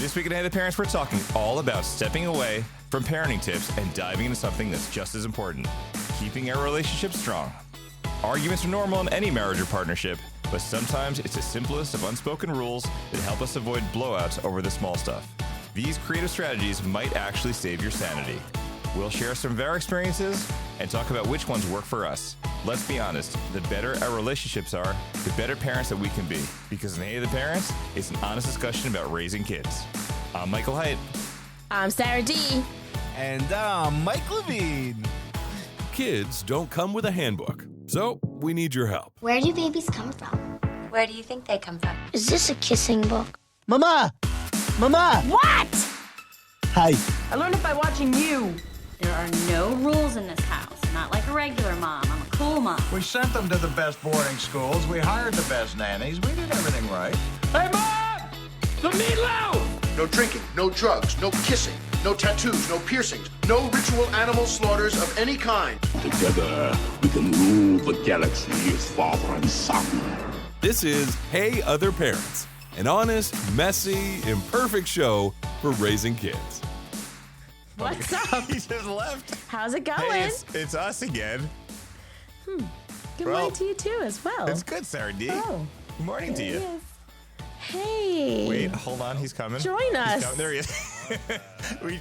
This week at Hey the Parents, we're talking all about stepping away from parenting tips and diving into something that's just as important, keeping our relationship strong. Arguments are normal in any marriage or partnership, but sometimes it's the simplest of unspoken rules that help us avoid blowouts over the small stuff. These creative strategies might actually save your sanity. We'll share some of our experiences and talk about which ones work for us. Let's be honest, the better our relationships are, the better parents that we can be. Because in Hey the Parents, it's an honest discussion about raising kids. I'm Michael Height. I'm Sara D. And I'm Mike Levine. Kids don't come with a handbook, so we need your help. Where do babies come from? Where do you think they come from? Is this a kissing book? Mama! Mama! What? Hi. I learned it by watching you. There are no rules in this house. Not like a regular mom. I'm a cool mom. We sent them to the best boarding schools. We hired the best nannies. We did everything right. Hey, Mom! The meatloaf! No drinking, no drugs, no kissing, no tattoos, no piercings, no ritual animal slaughters of any kind. Together, we can rule the galaxy as father and son. This is Hey Other Parents, an honest, messy, imperfect show for raising kids. What's up? He just left. How's it going? Hey, it's us again. Good well, morning to you too as well. It's good, Sarah D. Oh. Good morning to you. Yes. Hey. Wait, hold on. He's coming. Join us. There he is. we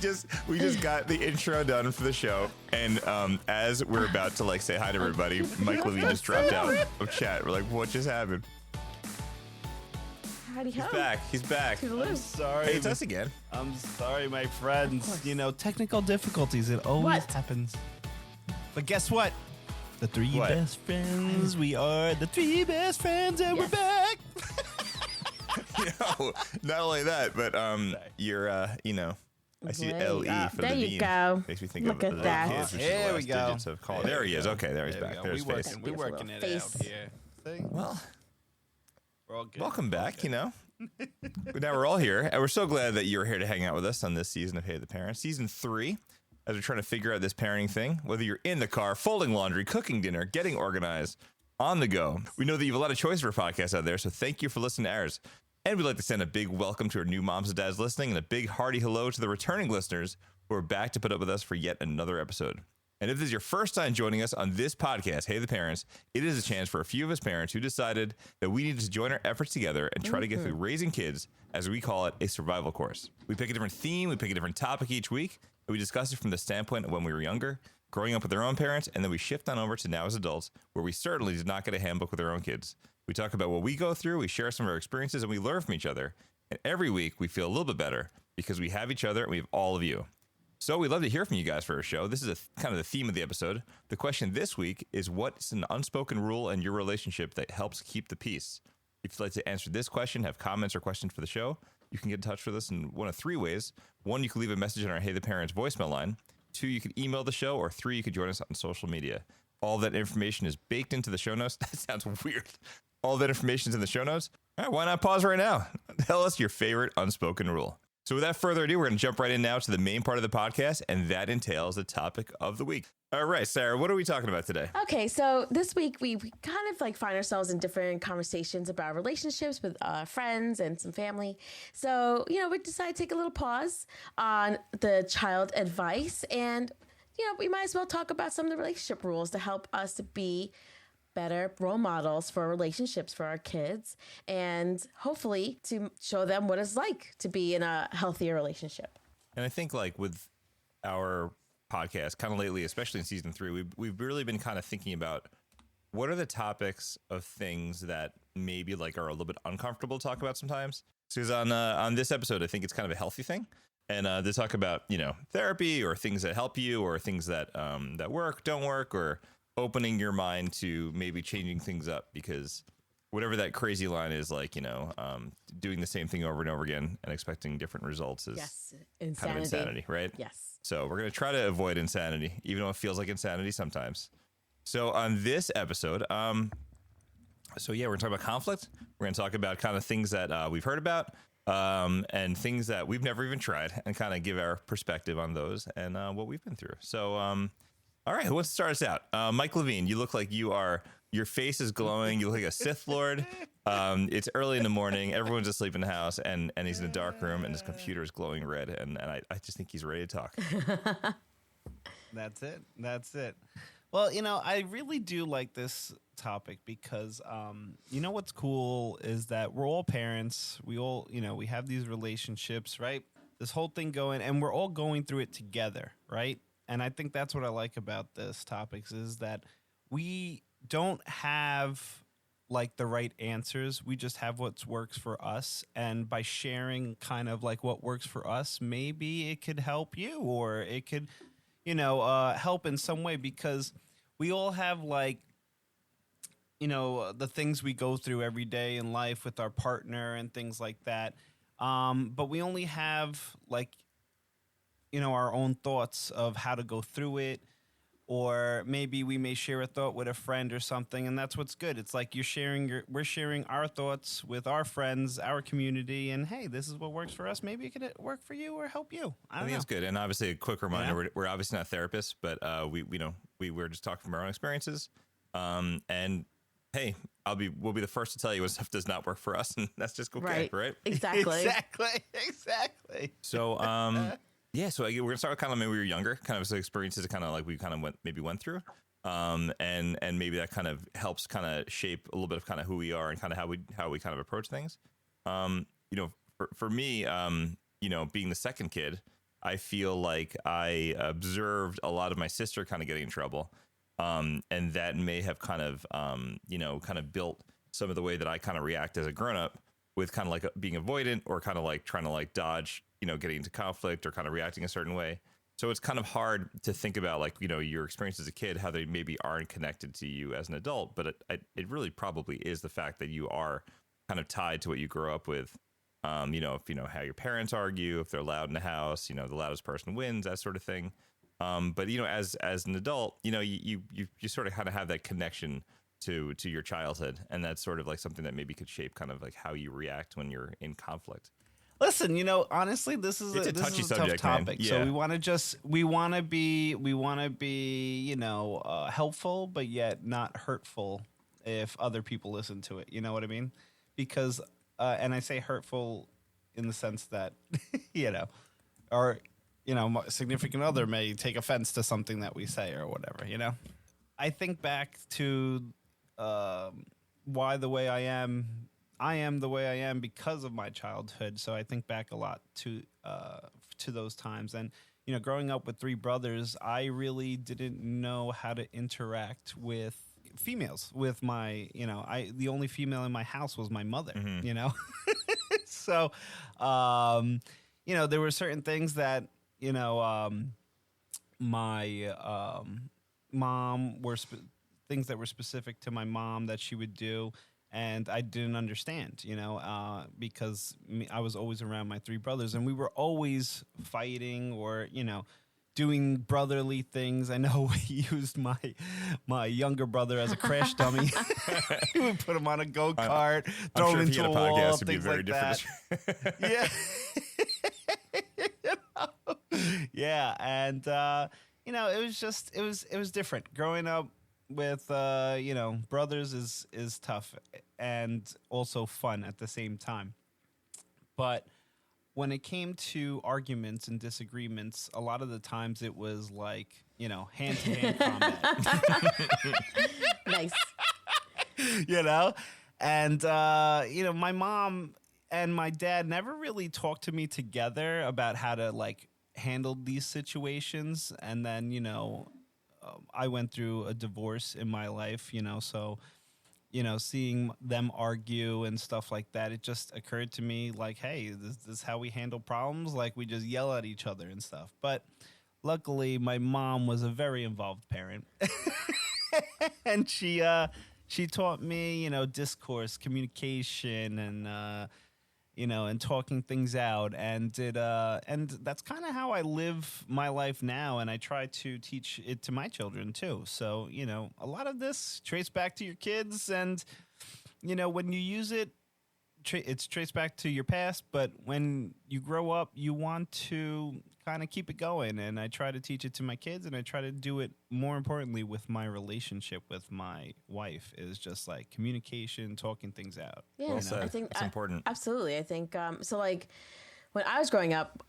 just got the intro done for the show, and as we're about to say hi to everybody, Mike Levine just dropped out of chat. We're like, what just happened? Howdy ho. He's back. I'm sorry. Hey, it's us again. I'm sorry, my friends. You know, technical difficulties. It always What? happens. But guess what? The three What? best friends. We are the three best friends, and Yes. we're back. Not only that, but you're I see Way LE up. for There you Levine. go. Makes me think Look of at the that. kids, which is There the we last go. digits of call. There he is. Okay, there he's back. There's his face. We're working it Beautiful out face. here. See? Well, We're all good. welcome back. Now we're all here, and we're so glad that you're here to hang out with us on this season of Hey the Parents, season 3. As we're trying to figure out this parenting thing, whether you're in the car, folding laundry, cooking dinner, getting organized, on the go. We know that you have a lot of choice for podcasts out there, so thank you for listening to ours. And we'd like to send a big welcome to our new moms and dads listening, and a big hearty hello to the returning listeners who are back to put up with us for yet another episode. And if this is your first time joining us on this podcast, Hey the Parents, it is a chance for a few of us parents who decided that we needed to join our efforts together and try to get through raising kids, as we call it, a survival course. We pick a different theme, we pick a different topic each week, and we discuss it from the standpoint of when we were younger, growing up with our own parents, and then we shift on over to now as adults, where we certainly did not get a handbook with our own kids. We talk about what we go through, we share some of our experiences, and we learn from each other. And every week we feel a little bit better because we have each other and we have all of you. So we'd love to hear from you guys for our show. This is kind of the theme of the episode. The question this week is, what's an unspoken rule in your relationship that helps keep the peace? If you'd like to answer this question, have comments or questions for the show, you can get in touch with us in one of 3 ways. 1, you can leave a message on our Hey the Parents voicemail line. 2, you can email the show, or 3, you could join us on social media. All that information is baked into the show notes. That sounds weird. All that information is in the show notes. All right, why not pause right now? Tell us your favorite unspoken rule. So without further ado, we're going to jump right in now to the main part of the podcast, and that entails the topic of the week. All right, Sarah, what are we talking about today? Okay, so this week we kind of find ourselves in different conversations about relationships with friends and some family. So, we decided to take a little pause on the child advice, and, we might as well talk about some of the relationship rules to help us to be better role models for relationships for our kids, and hopefully to show them what it's like to be in a healthier relationship. And I think with our podcast kind of lately, especially in season 3, we've really been kind of thinking about what are the topics of things that maybe are a little bit uncomfortable to talk about sometimes. Because on this episode, I think it's kind of a healthy thing. And they talk about, therapy or things that help you or things that that work, don't work, or opening your mind to maybe changing things up, because whatever that crazy line is, doing the same thing over and over again and expecting different results is Insanity. kind of insanity, right? Yes. So we're going to try to avoid insanity, even though it feels like insanity sometimes. So on this episode, we're going to talk about conflict. We're going to talk about kind of things that we've heard about and things that we've never even tried, and kind of give our perspective on those and what we've been through. So, all right, who wants to start us out? Mike Levine, you look like you are Your face is glowing. You look like a Sith Lord. It's early in the morning. Everyone's asleep in the house, and he's in a dark room, and his computer is glowing red. And I just think he's ready to talk. That's it. Well, I really do like this topic because, what's cool is that we're all parents. We all, we have these relationships, right? This whole thing going, and we're all going through it together, right? And I think that's what I like about this topic is that we don't have like the right answers. We just have what works for us. And by sharing kind of like what works for us, maybe it could help you, or it could, help in some way, because we all have like, the things we go through every day in life with our partner and things like that. But we only have like, our own thoughts of how to go through it, or maybe we may share a thought with a friend or something. And that's what's good. It's like we're sharing our thoughts with our friends, our community, and hey, this is what works for us. Maybe it could work for you or help you. I think it's good. And obviously a quick reminder, we're obviously not therapists, but we're just talking from our own experiences. And hey, we'll be the first to tell you when stuff does not work for us, and that's just okay, right? Exactly. Exactly. So, yeah, so we're gonna start with kind of maybe we were younger, kind of experiences, kind of like we kind of went through, and maybe that kind of helps kind of shape a little bit of kind of who we are and kind of how we kind of approach things. For me, being the second kid, I feel like I observed a lot of my sister kind of getting in trouble. And that may have kind of built some of the way that I kind of react as a grown up, with kind of like being avoidant, or kind of like trying to like dodge, getting into conflict, or kind of reacting a certain way. So it's kind of hard to think about like, your experience as a kid, how they maybe aren't connected to you as an adult, but it really probably is the fact that you are kind of tied to what you grow up with. If how your parents argue, if they're loud in the house, the loudest person wins, that sort of thing. But as an adult, you sort of kind of have that connection to your childhood, and that's sort of like something that maybe could shape kind of like how you react when you're in conflict. Listen, honestly, this is a touchy subject, tough topic. Yeah. So we want to be, helpful, but yet not hurtful if other people listen to it. You know what I mean? Because, and I say hurtful in the sense that, or my significant other may take offense to something that we say or whatever, I think back to why the way I am the way I am because of my childhood. So I think back a lot to those times. And, growing up with three brothers, I really didn't know how to interact with females. With my, the only female in my house was my mother, So, there were certain things that, my mom things that were specific to my mom that she would do, and I didn't understand, because I was always around my three brothers, and we were always fighting or, doing brotherly things. I know we used my younger brother as a crash dummy. We would put him on a go-kart, throw him into a wall, things like that. Yeah. Yeah, and it was different. Growing up with brothers is tough and also fun at the same time. But when it came to arguments and disagreements, a lot of the times it was like, hand-to-hand combat. Nice. And my mom and my dad never really talked to me together about how to like handle these situations. And then, I went through a divorce in my life, so, seeing them argue and stuff like that, it just occurred to me like, hey, this is how we handle problems. Like we just yell at each other and stuff. But luckily my mom was a very involved parent and she taught me, discourse, communication, and, and talking things out, and and that's kind of how I live my life now, and I try to teach it to my children too. So, a lot of this trace back to your kids, and, when you use it it's traced back to your past, but when you grow up, you want to kind of keep it going. And I try to teach it to my kids, and I try to do it more importantly with my relationship with my wife, is just like communication, talking things out. Yeah, well said. I think that's important. Absolutely. I think so. Like when I was growing up,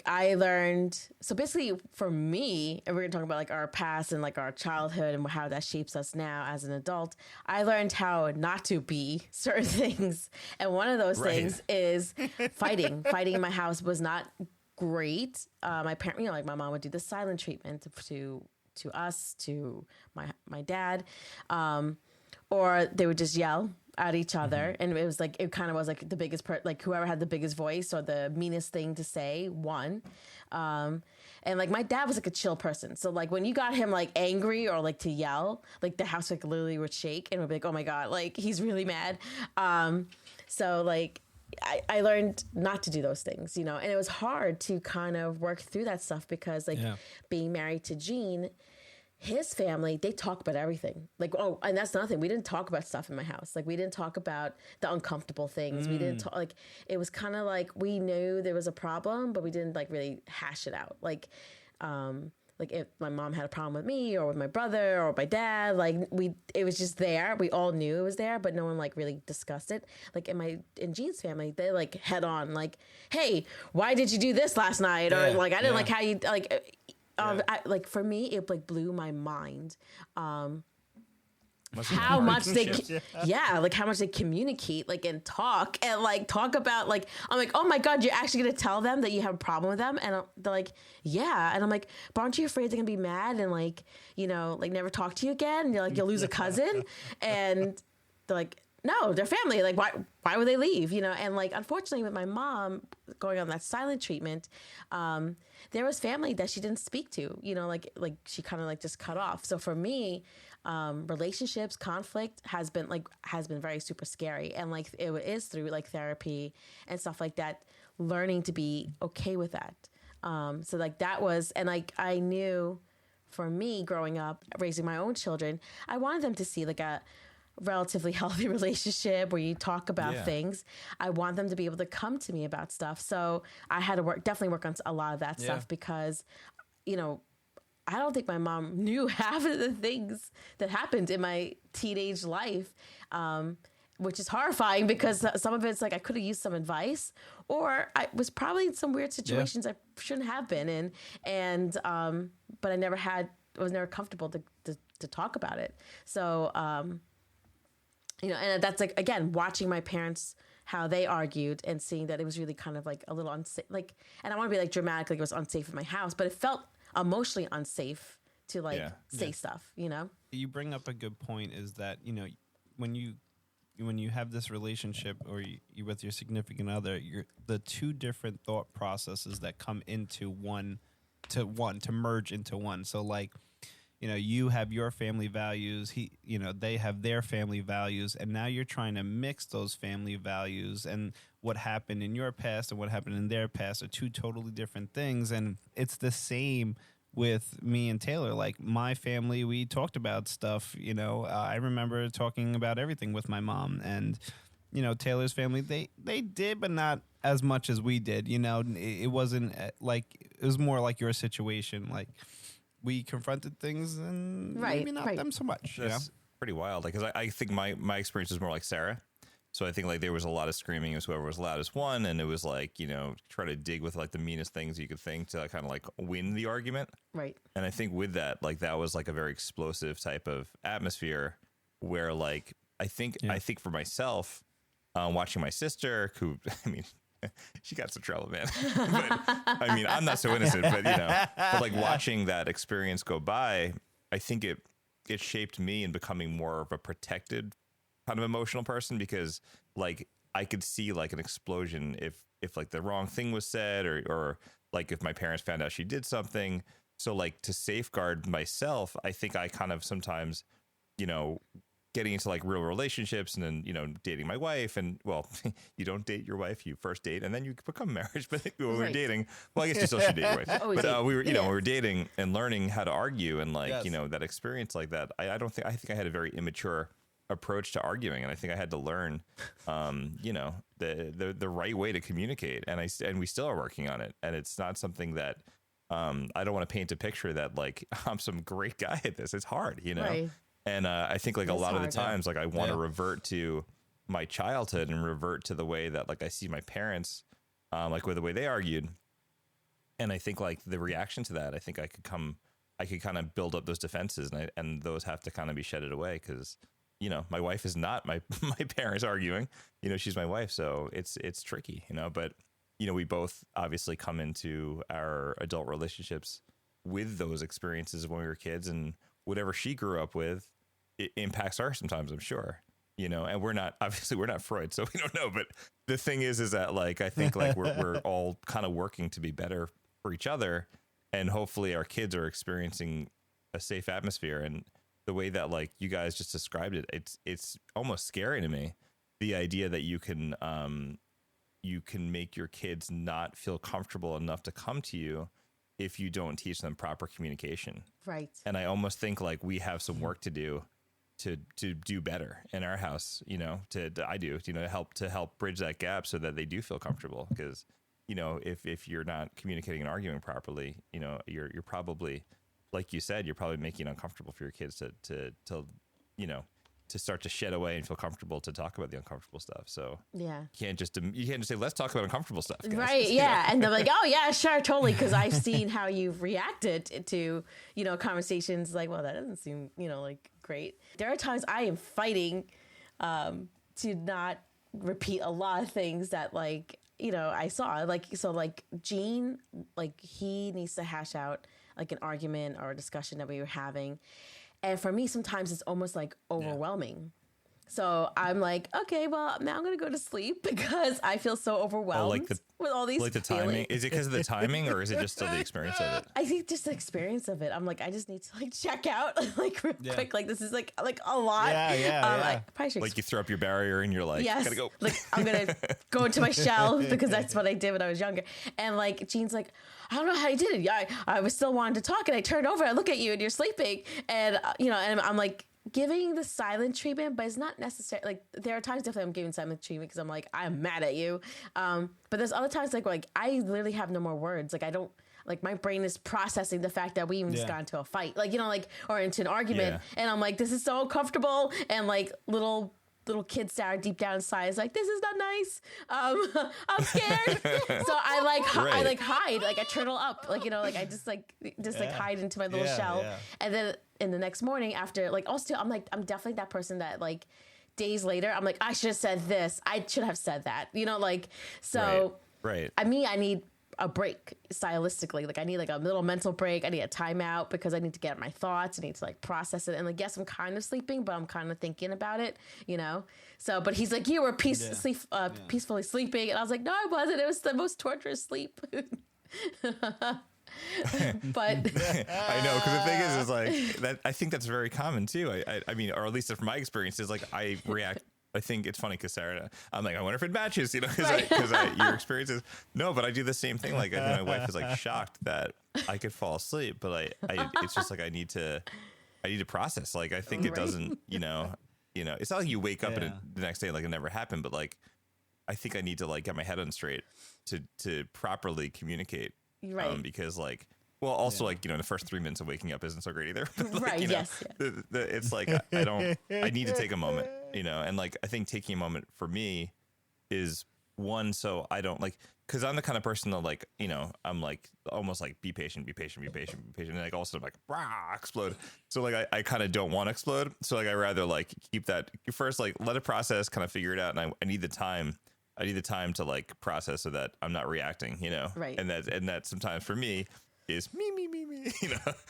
I learned. So basically, for me, and we're gonna talk about like our past and like our childhood and how that shapes us now as an adult. I learned how not to be certain things, and one of those things is fighting. Fighting in my house was not great. My parent, like my mom would do the silent treatment to us, to my dad, or they would just yell at each other, and it was like it kind of was like the biggest like whoever had the biggest voice or the meanest thing to say won. And like my dad was like a chill person, so like when you got him like angry or like to yell, like the house like literally would shake and would be like, oh my god, like he's really mad. So like I learned not to do those things, and it was hard to kind of work through that stuff because like being married to Gene, his family, they talk about everything. Like, oh, and that's another thing. We didn't talk about stuff in my house. Like, we didn't talk about the uncomfortable things. We didn't talk, like, it was kind of like we knew there was a problem, but we didn't, like, really hash it out. Like if my mom had a problem with me or with my brother or my dad, like, it was just there. We all knew it was there, but no one, like, really discussed it. Like, in Jean's family, they, like, head on, like, hey, why did you do this last night? Or, like, I didn't like how you, like... like for me, it like blew my mind. How much how much they communicate, like, and talk about, like, I'm like, oh my god, you're actually gonna tell them that you have a problem with them, and they're like, yeah, and I'm like, but aren't you afraid they're gonna be mad and like, like never talk to you again, and you're like, you'll lose a cousin, and they're like, no, they're family. Like, why would they leave? And like, unfortunately, with my mom going on that silent treatment, there was family that she didn't speak to. Like she kind of like just cut off. So for me, relationships, conflict has been very super scary, and like it is through like therapy and stuff like that, learning to be okay with that. So like that was, and like I knew, for me growing up, raising my own children, I wanted them to see like a relatively healthy relationship where you talk about things. I want them to be able to come to me about stuff. So I had to definitely work on a lot of that stuff because, I don't think my mom knew half of the things that happened in my teenage life, which is horrifying because some of it's like I could have used some advice, or I was probably in some weird situations I shouldn't have been in, and but I was never comfortable to talk about it. So and that's like, again, watching my parents, how they argued and seeing that it was really kind of like a little unsafe, like, and I want to be like dramatic, like it was unsafe in my house, but it felt emotionally unsafe to like say stuff, You bring up a good point, is that, when you have this relationship or you with your significant other, the two different thought processes that come into to merge into one. So like, you have your family values, they have their family values, and now you're trying to mix those family values, and what happened in your past and what happened in their past are two totally different things. And it's the same with me and Taylor. Like, my family, we talked about stuff, I remember talking about everything with my mom, and, Taylor's family, they did, but not as much as we did. It wasn't like, it was more like your situation, like, we confronted things and maybe not them so much. That's pretty wild. Like, 'cause I think my experience was more like Sara. So I think like there was a lot of screaming. It was whoever was loudest won. And it was like, try to dig with like the meanest things you could think to kind of like win the argument. Right. And I think with that, like that was like a very explosive type of atmosphere where like, I think for myself, watching my sister, who, I mean, she got some trouble, man. But I mean, I'm not so innocent, but but like watching that experience go by, I think it shaped me in becoming more of a protected kind of emotional person, because like I could see like an explosion if like the wrong thing was said, or like if my parents found out she did something. So like to safeguard myself, I think I kind of sometimes, getting into like real relationships and then, dating my wife, and well, you don't date your wife, you first date and then you become married. But when we were dating, well, I guess you still should date your wife. But we were, we were dating and learning how to argue, and like, that experience like that. I think I had a very immature approach to arguing. And I think I had to learn, the right way to communicate. And we still are working on it. And it's not something that, I don't want to paint a picture that like I'm some great guy at this. It's hard, Right. And I think like a lot of the times, like I want to revert to my childhood and revert to the way that like I see my parents, like with the way they argued. And I think like the reaction to that, I think I could kind of build up those defenses, and those have to kind of be shedded away because, my wife is not my parents arguing, she's my wife. So it's tricky, but we both obviously come into our adult relationships with those experiences when we were kids, and whatever she grew up with, it impacts her sometimes, I'm sure, and we're not Freud, so we don't know. But the thing is that like, I think like we're all kind of working to be better for each other, and hopefully our kids are experiencing a safe atmosphere. And the way that like you guys just described it, it's almost scary to me, the idea that you can make your kids not feel comfortable enough to come to you if you don't teach them proper communication. Right. And I almost think like we have some work to do to do better in our house, to help bridge that gap so that they do feel comfortable. Because, if you're not communicating and arguing properly, you're probably, like you said, you're probably making it uncomfortable for your kids to start to shed away and feel comfortable to talk about the uncomfortable stuff. So you can't just say, let's talk about uncomfortable stuff, guys. Right. Yeah. And they're like, oh yeah, sure. Totally. Cause I've seen how you've reacted to, conversations like, well, that doesn't seem, like great. There are times I am fighting, to not repeat a lot of things that like, I saw like Gene, like he needs to hash out like an argument or a discussion that we were having. And for me, sometimes it's almost like overwhelming. So I'm like, okay, well, now I'm going to go to sleep because I feel so overwhelmed with all these the timing. Is it because of the timing, or is it just still the experience of it? I think just the experience of it. I'm like, I just need to like check out like real quick. Like this is like a lot. I probably should like you throw up your barrier and you're like, yes, gotta go. Like I'm going to go into my shell because that's what I did when I was younger. And like Gene's like, I don't know how you did it. Yeah, I was still wanting to talk, and I turned over, I look at you, and you're sleeping, and and I'm like giving the silent treatment, but it's not necessary. Like there are times definitely I'm giving silent treatment because I'm like, I'm mad at you. But there's other times like I literally have no more words. Like I don't, like my brain is processing the fact that we even just got into a fight, like or into an argument, and I'm like, this is so uncomfortable, and like little kid Sara deep down inside is like, this is not nice. I'm scared. So I hide, like I turtle up, like, like I just hide into my little shell. Yeah. And then in the next morning after, like also I'm definitely that person that like days later, I'm like, I should have said this. I should have said that, so right. I need a break stylistically. Like I need like a little mental break. I need a timeout because I need to get my thoughts. I need to like process it. And like, yes, I'm kind of sleeping, but I'm kind of thinking about it, So, but he's like, you were peacefully sleeping. And I was like, no, I wasn't. It was the most torturous sleep. But I know, because the thing is like that. I think that's very common too. I mean, or at least from my experience, is like I react. I think it's funny because Sara, I'm like, I wonder if it matches, because your experience is no, but I do the same thing. Like I think my wife is like shocked that I could fall asleep, but it's just like I need to process. Like I think it doesn't, it's not like you wake up and the next day like it never happened, but like I think I need to like get my head on straight to properly communicate, right? Because like. Well, also like, the first 3 minutes of waking up isn't so great either. But, like, right. Yes. It's like, I need to take a moment, and like, I think taking a moment for me is one, so I don't like, cause I'm the kind of person that like, I'm like, almost like, be patient. And like, all of a sudden I'm like, rah, explode. So like, I kind of don't want to explode. So like, I rather like keep that first, like let it process, kind of figure it out. And I need the time. I need the time to like process so that I'm not reacting, Right. And that sometimes for me, is me, off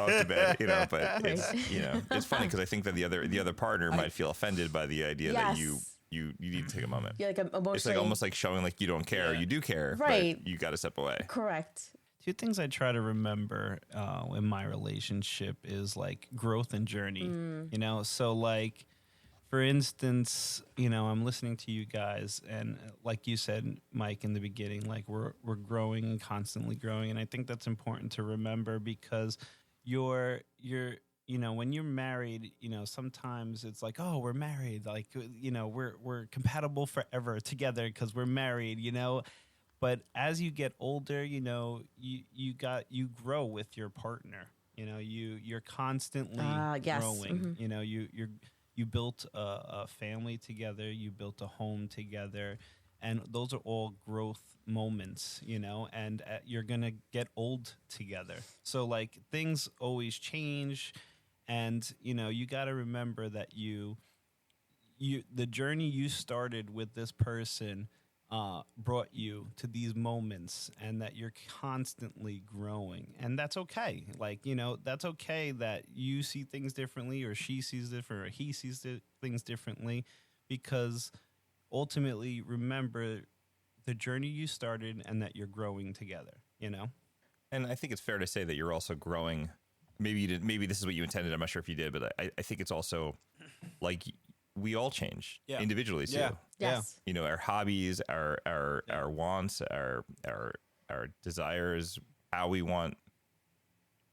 to bed, but it's, it's funny because I think that the other partner might feel offended by the idea that you need to take a moment. Yeah, like emotionally. It's like almost like showing like you don't care, you do care, right? But you got to step away. Correct. Two things I try to remember in my relationship is like growth and journey. So like, for instance, I'm listening to you guys, and like you said, Mike, in the beginning, like we're growing and constantly growing, and I think that's important to remember because your when you're married, sometimes it's like, oh, we're married, like, we're compatible forever together because we're married, But as you get older, you grow with your partner. You're constantly yes. growing. You built a family together. You built a home together, and those are all growth moments. And you're gonna get old together. So like things always change, and you got to remember that the journey you started with this person brought you to these moments, and that you're constantly growing, and that's okay. Like, that's okay that you see things differently, or she sees different, or he sees things differently, because ultimately, remember the journey you started and that you're growing together, And I think it's fair to say that you're also growing. Maybe you did. Maybe this is what you intended. I'm not sure if you did, but I think it's also like we all change individually too. Yeah. Yes. Our hobbies, our wants, our desires, how we want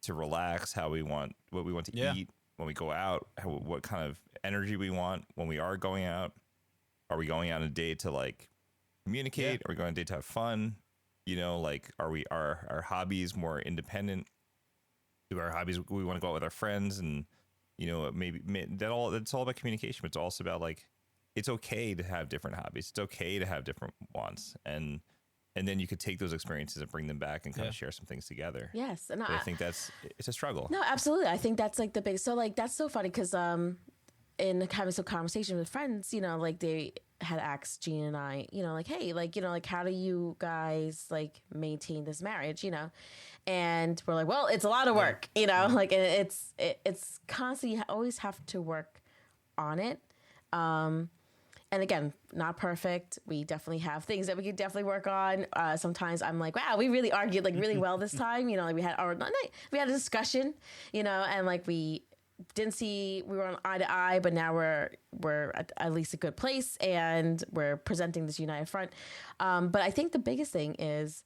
to relax, what we want to eat when we go out, what kind of energy we want when we are going out. Are we going out on a date to like communicate? Are we going on a date to have fun? Like, are our hobbies more independent? Do our hobbies, we want to go out with our friends, and maybe it's all about communication, but it's also about like, it's okay to have different hobbies. It's okay to have different wants, and then you could take those experiences and bring them back and kind of share some things together. Yes, and I think it's a struggle. No, absolutely. I think that's like the big. So like that's so funny because in having some conversation with friends, like they had asked Gene and I, like, hey, like, like, how do you guys like maintain this marriage, And we're like, well, it's a lot of work, like, and it's constantly, you always have to work on it. And again, not perfect. We definitely have things that we could definitely work on. Sometimes I'm like, wow, we really argued like really well this time. Like we had a discussion, and like we were on eye to eye, but now we're at least a good place, and we're presenting this united front. But I think the biggest thing is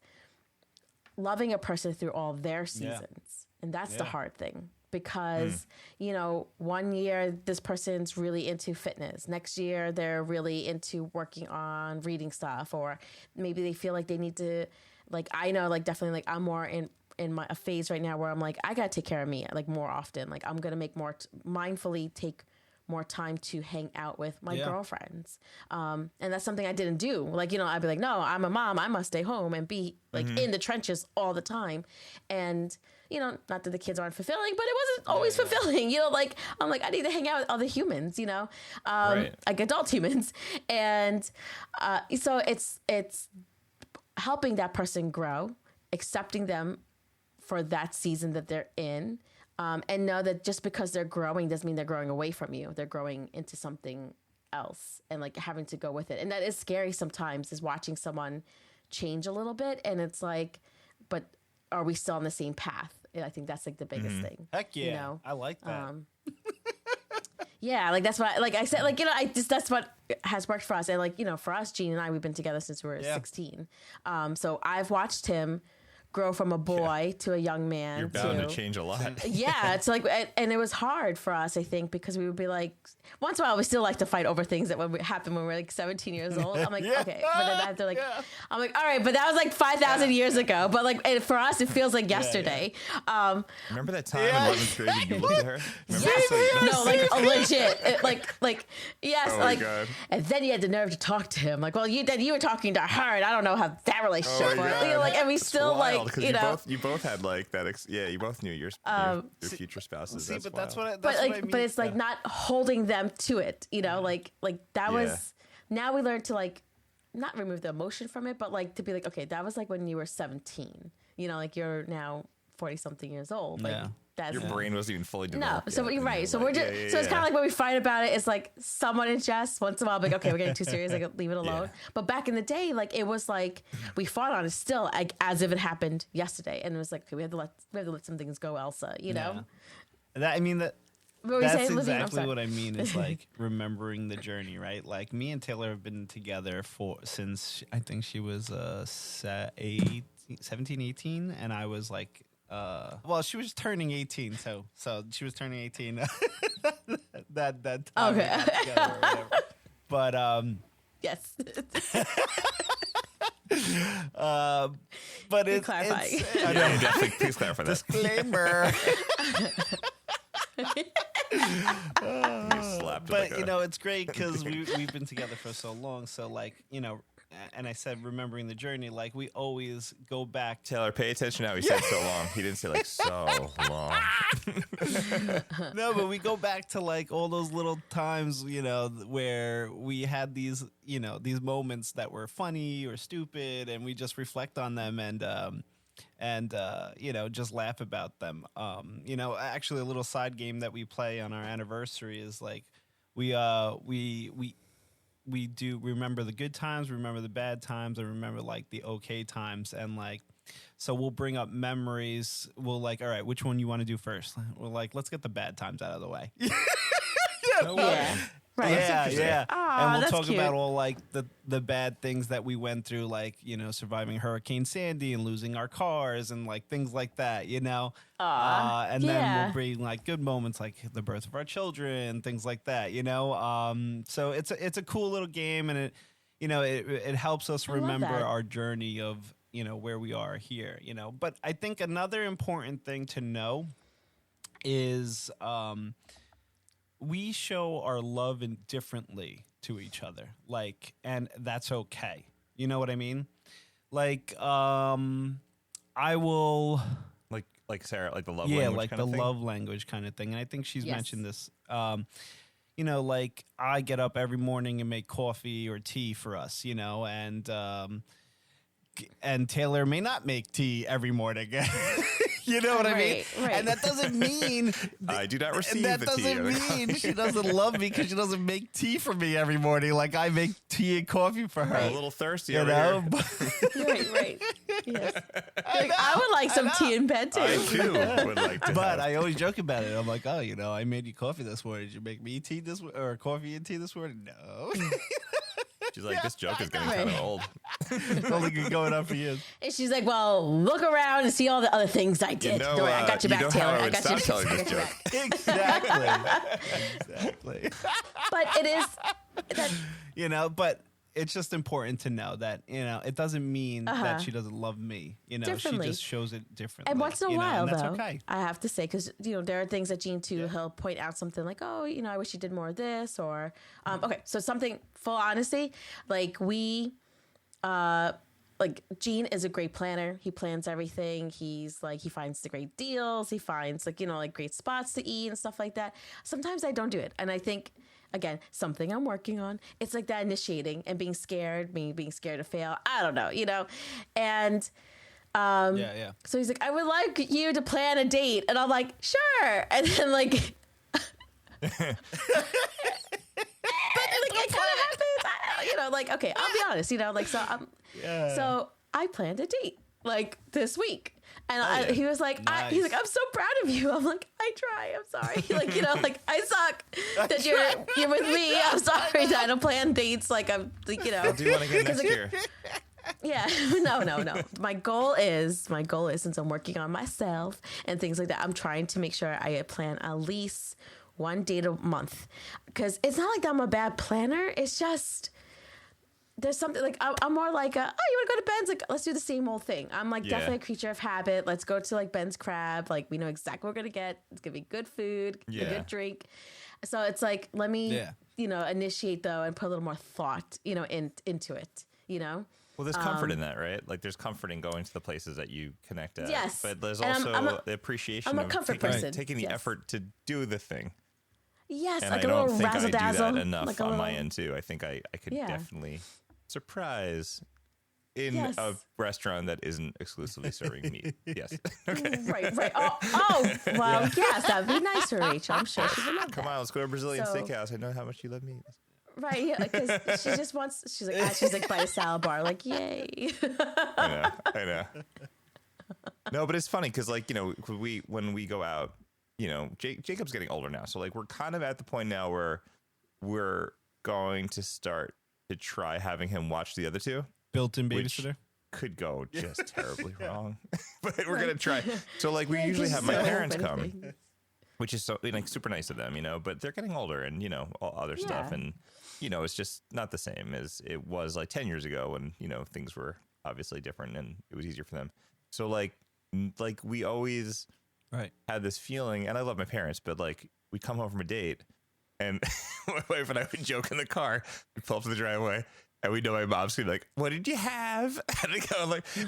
loving a person through all their seasons. And that's the hard thing, because, 1 year this person's really into fitness. Next year they're really into working on reading stuff, or maybe they feel like they need to, like, I know, like, definitely, like, I'm more in a phase right now where I'm like, I gotta take care of me, like, more often. Like, I'm gonna make mindfully take more time to hang out with my girlfriends. And that's something I didn't do. Like, I'd be like, no, I'm a mom, I must stay home and be like in the trenches all the time. And, not that the kids aren't fulfilling, but it wasn't always fulfilling. Like, I'm like, I need to hang out with other humans, like adult humans. And so it's helping that person grow, accepting them for that season that they're in, and know that just because they're growing doesn't mean they're growing away from you. They're growing into something else, and like having to go with it. And that is scary sometimes, is watching someone change a little bit, and it's like, but are we still on the same path? And I think that's like the biggest thing. Heck yeah. I like that. Yeah, like that's what, like I said, like, that's what has worked for us. And like, for us, Gene and I, we've been together since we were 16. So I've watched him grow from a boy to a young man. You're bound to change a lot. Yeah, it's like, and it was hard for us, I think, because we would be like, once in a while, we still like to fight over things that happened when we were like 17 years old. I'm like, okay, but then I have to like, I'm like, all right, but that was like 5,000 years ago. But like, for us, it feels like yesterday. Remember that time in 11th grade when you looked at her? No, like legit, like yes, oh like, God. And then you had the nerve to talk to him. Like, well, you were talking to her, and I don't know how that relationship was. Like, and we still like. You both had like that. You both knew your future spouses. See, but that's wild. what I mean. But it's like not holding them to it. Like that was. Now we learned to like not remove the emotion from it, but like to be like, okay, that was like when you were 17. Like you're now 40 something years old. Like that's your brain wasn't even fully developed. No, so you're right. So we're just so it's kind of like when we fight about it. It's like somewhat in jest. Once in a while, like, okay, we're getting too serious. Like, leave it alone. Yeah. But back in the day, like it was like we fought on it still, like as if it happened yesterday, and it was like, okay, we have to let some things go, Elsa. That That's exactly what I mean, is like remembering the journey, right? Like me and Taylor have been together since I think she was 17, 18, and I was like Well, she was turning 18, so she was turning 18 that time. Okay. We got together or whatever. But yes. But it's clarifying. Definitely. Please clarify that. Disclaimer. But it's great because we've been together for so long. So like, and I said, remembering the journey, like we always go back. Taylor, pay attention how he said so long. He didn't say like so long. No, but we go back to like all those little times, where we had these, these moments that were funny or stupid, and we just reflect on them and just laugh about them. Actually, a little side game that we play on our anniversary is like we do remember the good times, remember the bad times, and remember like the okay times. And like, so we'll bring up memories. We'll like, all right, which one you want to do first? We're like, let's get the bad times out of the way. Yeah. Right. Yeah. Aww, and we'll that's talk cute. about all like the bad things that we went through, like, surviving Hurricane Sandy and losing our cars and like things like that, and then we'll bring like good moments like the birth of our children, things like that, So it's a cool little game, and it helps us remember our journey of, where we are here, But I think another important thing to know is we show our love differently to each other, like, and that's okay. You know what I mean? Like, I will, like Sarah, like the love yeah, language, like kind the of thing? love language kind of thing. And I think she's Yes. mentioned this. Like I get up every morning and make coffee or tea for us, and Taylor may not make tea every morning. You know what I mean? Right. And that doesn't mean I do not receive that the doesn't tea. mean she doesn't love me because she doesn't make tea for me every morning like I make tea and coffee for her. I'm a little thirsty You over know? here. Right. Yes. Like, I would like some tea in bed too. I too would like to. But I always joke about it. I'm like, oh, I made you coffee this morning. Did you make me tea or coffee and tea this morning? No. She's like, this joke is getting kind of old. It's only been going on for years. And she's like, well, look around and see all the other things I did. Don't worry, I got your back, Taylor. I got you. stop telling this joke. Exactly. But it is, but it's just important to know that, it doesn't mean that she doesn't love me. She just shows it differently. And once in a while, and that's though, okay. I have to say, because, there are things that Gene, too, he'll point out something like, oh, I wish you did more of this, or, okay, so something, full honesty, like Gene is a great planner. He plans everything. He's like, he finds the great deals. He finds great spots to eat and stuff like that. Sometimes I don't do it. And I think, again, something I'm working on. It's like that initiating and being scared to fail. I don't know, and, yeah. So he's like, I would like you to plan a date. And I'm like, sure. And then but it kind of happens. Okay, I'll be honest, so I planned a date this week. And he was like, Nice. he's like, I'm so proud of you. I'm like, I try. I'm sorry. I suck that you're with me. I'm sorry that I don't plan dates. I'm Do you want to get next year? Yeah, no. My goal is, since I'm working on myself and things like that, I'm trying to make sure I plan at least one date a month. Because it's not like I'm a bad planner. It's just, there's something I'm more like, you want to go to Ben's? Let's do the same old thing. I'm definitely a creature of habit. Let's go to Ben's Crab. We know exactly what we're going to get. It's going to be good food, a good drink. So it's let me, initiate though and put a little more thought, into it, Well, there's comfort in that, right? There's comfort in going to the places that you connect at. Yes. But there's And also the appreciation I'm a of comfort person. taking the effort to do the thing. Yes, And a I little don't think I razzle do dazzle. that enough on my end, too. I think I could definitely surprise in a restaurant that isn't exclusively serving meat. Yes. Okay. Right. Oh, well, yes, that'd be nice for Rachel. I'm sure she would love that. Come on, let's go to a Brazilian steakhouse. I know how much you love meat. Right, yeah, because she just wants, she's by a salad bar, yay. I know. No, but it's funny because, when we go out, Jacob's getting older now. So, we're kind of at the point now where we're going to start to try having him watch the other two. Built-in babysitter? could go just terribly wrong. But we're going to try. So like we usually have my parents come, which is so like super nice of them, you know, but they're getting older and, you know, all other stuff. And, you know, it's just not the same as it was like 10 years ago when, you know, things were obviously different and it was easier for them. So like we always had this feeling, and I love my parents, but like we come home from a date and my wife and I would joke in the car, we pull up to the driveway. And we know my mom's gonna be like, "What did you have?" And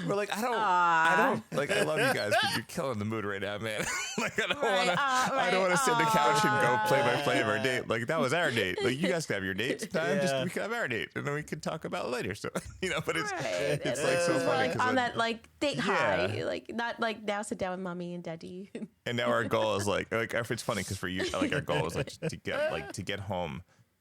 we're like, I don't like. I love you guys, but you're killing the mood right now, man. Like I don't want to sit on the couch and go play of our date. Like that was our date. Like you guys can have your date sometime. Just we can have our date, and then we can talk about it later. So you know, but it's like so funny like on that like date high, like not like now sit down with mommy and daddy. And now our goal is like it's funny because for you, like our goal is like to get home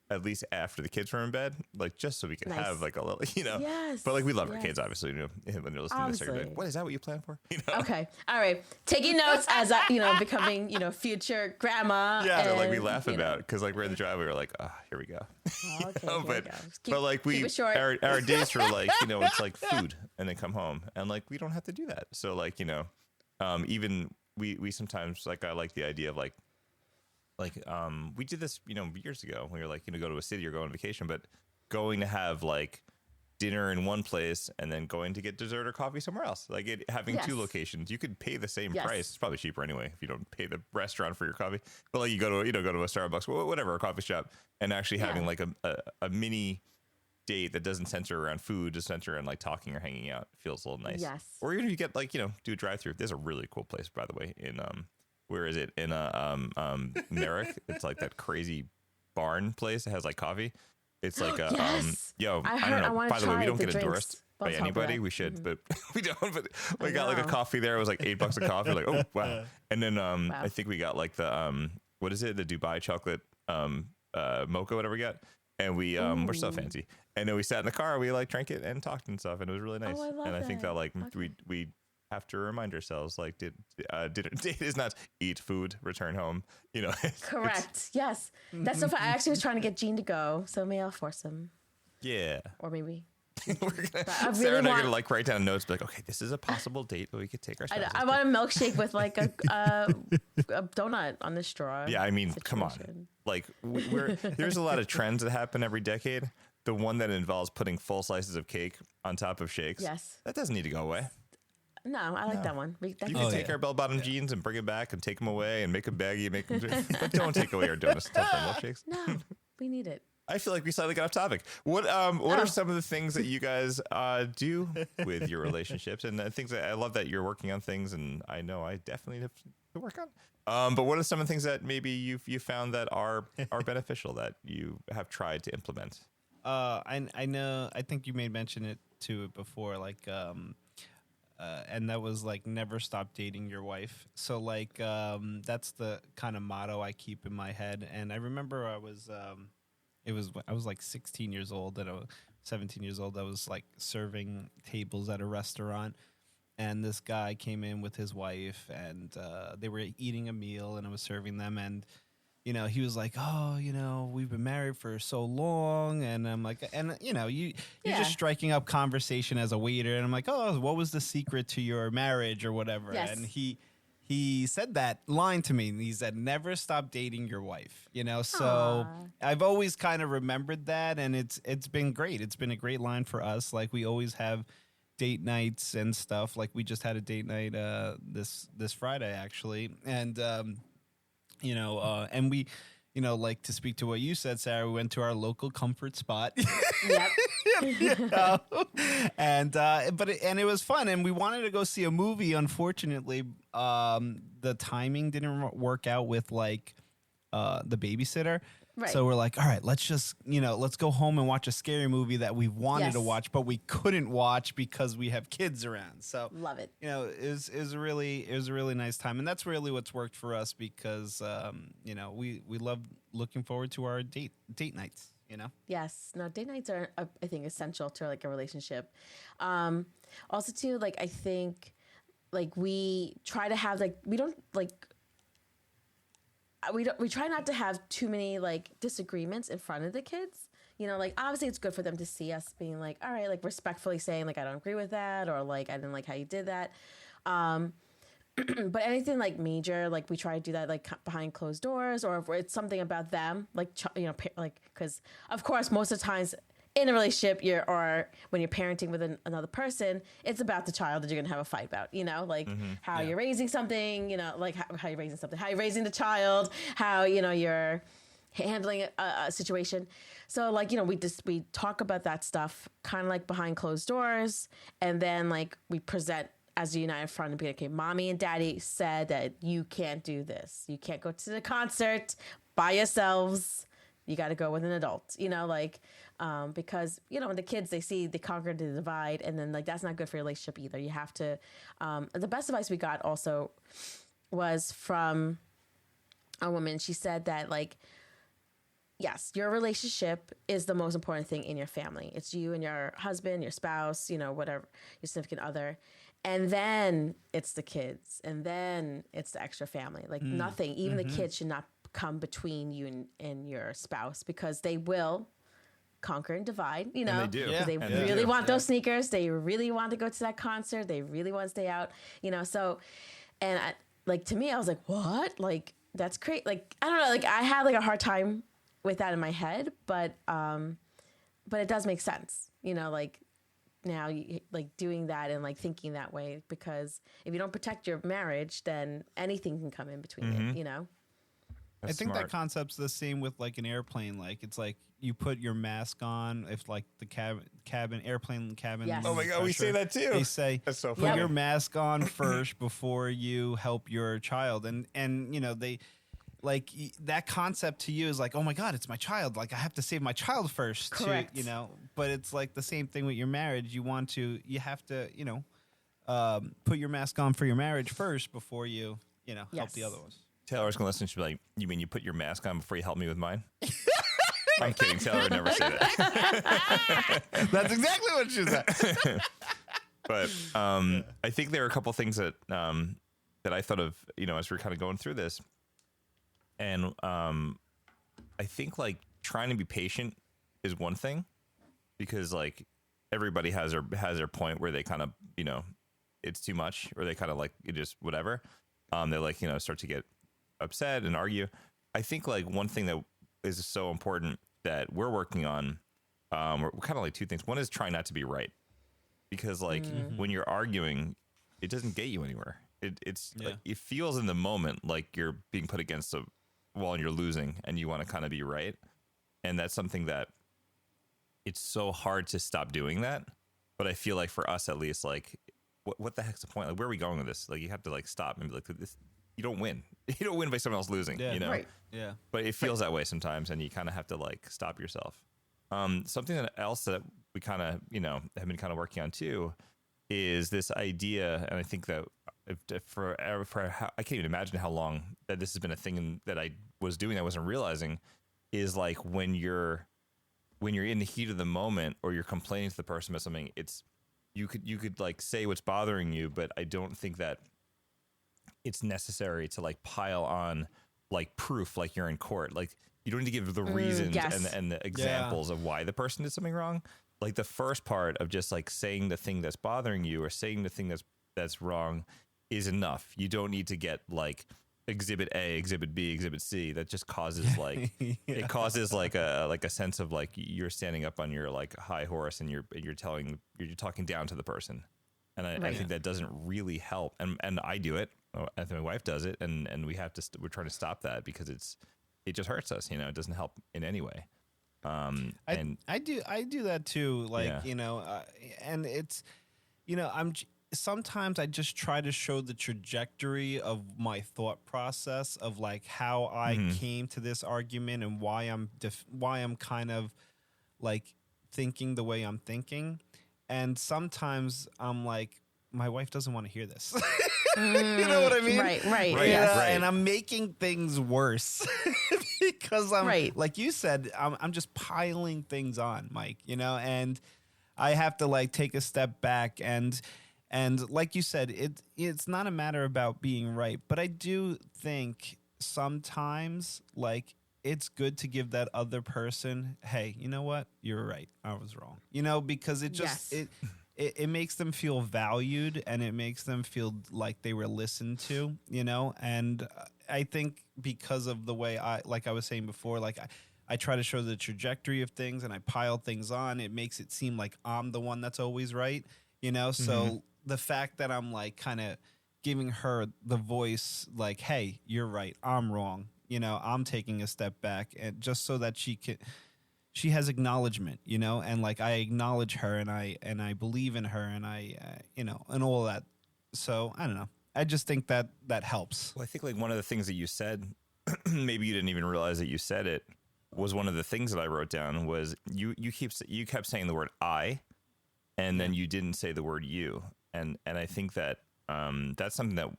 at least after the kids were in bed, like just so we could have like a little, you know. Yes. But like we love our kids, obviously. You know, when they're listening to this, they're like, "What is that? What you plan for?" You know. Okay. All right. Taking notes as you know, becoming future grandma. Yeah. And, like we laugh about because like we're in the driveway, we're like, "Oh, here we go." Okay. But like our dates were like, you know, it's like food, and then come home, and like we don't have to do that. So like you know, even we sometimes like I like the idea of like we did this, you know, years ago when we were like, you know, go to a city or go on vacation, but going to have like dinner in one place and then going to get dessert or coffee somewhere else, like having two locations, you could pay the same price. It's probably cheaper anyway if you don't pay the restaurant for your coffee, but like you go to a Starbucks, whatever, a coffee shop, and actually having like a mini date that doesn't center around food, just center around like talking or hanging out, feels a little nice. Yes. Or even if you get like, you know, do a drive-through. There's a really cool place, by the way, in where is it? In Merrick. It's like that crazy barn place that has like coffee. It's like I don't know. By the way, we don't get endorsed by anybody. We should, but we don't. But we got like a coffee there. It was like $8 a coffee. Like, oh wow. And then I think we got like the what is it? The Dubai chocolate mocha, whatever we got. And we we're so fancy. And then we sat in the car, we like drank it and talked and stuff, and it was really nice. Oh, I love and I think that like okay. we have to remind ourselves like date is not eat food, return home, you know. Correct. Yes. That's so fun. I actually was trying to get Gene to go, so maybe I'll force him. Yeah. Or maybe Sarah and I are gonna like write down notes, be like, okay, this is a possible date, but we could take our spouses. I want a milkshake with like a donut on the straw. Yeah, I mean, come on. Like there's a lot of trends that happen every decade. The one that involves putting full slices of cake on top of shakes. Yes. That doesn't need to go away. No, I like that one. You can take our bell-bottom jeans and bring it back and take them away and make them baggy and make them but don't take away our donuts and stuff and milkshakes. No, we need it. I feel like we slightly got off topic. What are some of the things that you guys do with your relationships and things that I love that you're working on things, and I know I definitely have to work on. But what are some of the things that maybe you found that are beneficial that you have tried to implement? I know. I think you made mention it to it before, like. And that was like never stop dating your wife. So like that's the kind of motto I keep in my head. And I remember I was like 16 years old and 17 years old. I was like serving tables at a restaurant, and this guy came in with his wife, and they were eating a meal, and I was serving them, and you know, he was like, "Oh, you know, we've been married for so long," and I'm like, and you know, you're just striking up conversation as a waiter, and I'm like, "Oh, what was the secret to your marriage or whatever?" Yes. And he said that line to me, and he said, "Never stop dating your wife." You know, so I've always kind of remembered that, and it's been great. It's been a great line for us. Like we always have date nights and stuff. Like we just had a date night this Friday actually, and. You know, and we, you know, like to speak to what you said, Sarah, we went to our local comfort spot. Yep. You know? And it was fun, and we wanted to go see a movie. Unfortunately, the timing didn't work out with like the babysitter. Right. So we're like, all right, let's go home and watch a scary movie that we wanted to watch, but we couldn't watch because we have kids around. So love it. You know, it was a really nice time, and that's really what's worked for us because you know, we love looking forward to our date nights. You know. Yes. No, date nights are I think essential to like a relationship. Also too, like I think like we try to have like we try not to have too many like disagreements in front of the kids, you know, like obviously it's good for them to see us being like, all right, like respectfully saying like, I don't agree with that, or like, I didn't like how you did that. But anything like major, like we try to do that like behind closed doors, or if it's something about them, like, you know, like, because of course, most of the times in a relationship, or when you're parenting with another person, it's about the child that you're going to have a fight about, you know, like how you're raising something, you know, like how you're raising something, how you're raising the child, how, you know, you're handling a situation. So like, you know, we talk about that stuff kind of like behind closed doors. And then like we present as a united front and be like, okay, mommy and daddy said that you can't do this. You can't go to the concert by yourselves. You got to go with an adult, you know, like, because, you know, when the kids, they see the conquer the divide, and then like, that's not good for your relationship either. You have to, the best advice we got also was from a woman. She said that like, yes, your relationship is the most important thing in your family. It's you and your husband, your spouse, you know, whatever, your significant other. And then it's the kids, and then it's the extra family. Like nothing, even the kids should not come between you and your spouse, because they will conquer and divide, you know, because they really want those sneakers. They really want to go to that concert. They really want to stay out, you know? So, and like, to me, I was like, what? Like, that's great. Like, I don't know. Like I had like a hard time with that in my head, but it does make sense, you know, like now you like doing that and like thinking that way, because if you don't protect your marriage, then anything can come in between it, you know? That's I think smart. That concept's the same with like an airplane. Like it's like you put your mask on if like the airplane cabin. Yes. Oh my God, we say that too. They say that's so funny. Put your mask on first before you help your child, and you know they like that concept to you is like, oh my God, it's my child. Like I have to save my child first. Correct. To, you know, but it's like the same thing with your marriage. You have to, you know, put your mask on for your marriage first before you know, help the other ones. Taylor's gonna listen. She'll be like, "You mean you put your mask on before you help me with mine?" I'm kidding. Taylor would never say that. That's exactly what she said. But I think there are a couple things that that I thought of, you know, as we're kind of going through this, and I think like trying to be patient is one thing, because like everybody has their point where they kind of, you know, it's too much, or they kind of like it just whatever. They like, you know, start to get upset and argue. I think like one thing that is so important that we're working on, we're kind of like two things. One is trying not to be right, because like when you're arguing, it doesn't get you anywhere. It's like, it feels in the moment like you're being put against a wall and you're losing, and you want to kind of be right. And that's something that it's so hard to stop doing that. But I feel like for us, at least, like what the heck's the point? Like, where are we going with this? Like, you have to like stop and be like, this. You don't win. You don't win by someone else losing, you know? Right. Yeah. But it feels that way sometimes, and you kind of have to like stop yourself. Something else that we kind of, you know, have been kind of working on too is this idea. And I think that for I can't even imagine how long that this has been a thing that I was doing, I wasn't realizing, is like when you're in the heat of the moment, or you're complaining to the person about something, it's, you could like say what's bothering you, but I don't think that it's necessary to like pile on like proof, like you're in court. Like you don't need to give the reasons and the examples of why the person did something wrong. Like the first part of just like saying the thing that's bothering you, or saying the thing that's wrong, is enough. You don't need to get like exhibit A, exhibit B, exhibit C. That just causes like it causes like a sense of like you're standing up on your like high horse, and you're talking down to the person. And I think that doesn't really help. And I do it. I think my wife does it, and we're trying to stop that, because it just hurts us. You know, it doesn't help in any way. And I do that too. Like, you know, and it's, you know, sometimes I just try to show the trajectory of my thought process of like how I came to this argument, and why I'm kind of like thinking the way I'm thinking. And sometimes I'm like, my wife doesn't want to hear this. You know what I mean? Right. Yeah, right. And I'm making things worse because I'm like you said, I'm just piling things on, Mike, you know, and I have to like take a step back, and like you said, it's not a matter about being right, but I do think sometimes like it's good to give that other person, hey, you know what? You're right. I was wrong. You know, because it just it makes them feel valued, and it makes them feel like they were listened to, you know? And I think because of the way I was saying before, like I try to show the trajectory of things and I pile things on, it makes it seem like I'm the one that's always right, you know? So the fact that I'm like kind of giving her the voice, like, hey, you're right, I'm wrong. You know, I'm taking a step back, and just so that she has acknowledgement, you know, and like I acknowledge her, and I believe in her, and I, you know, and all that. So I don't know. I just think that helps. Well, I think like one of the things that you said, maybe you didn't even realize that you said it, was one of the things that I wrote down was you kept saying the word I, and then you didn't say the word you, and I think that that's something that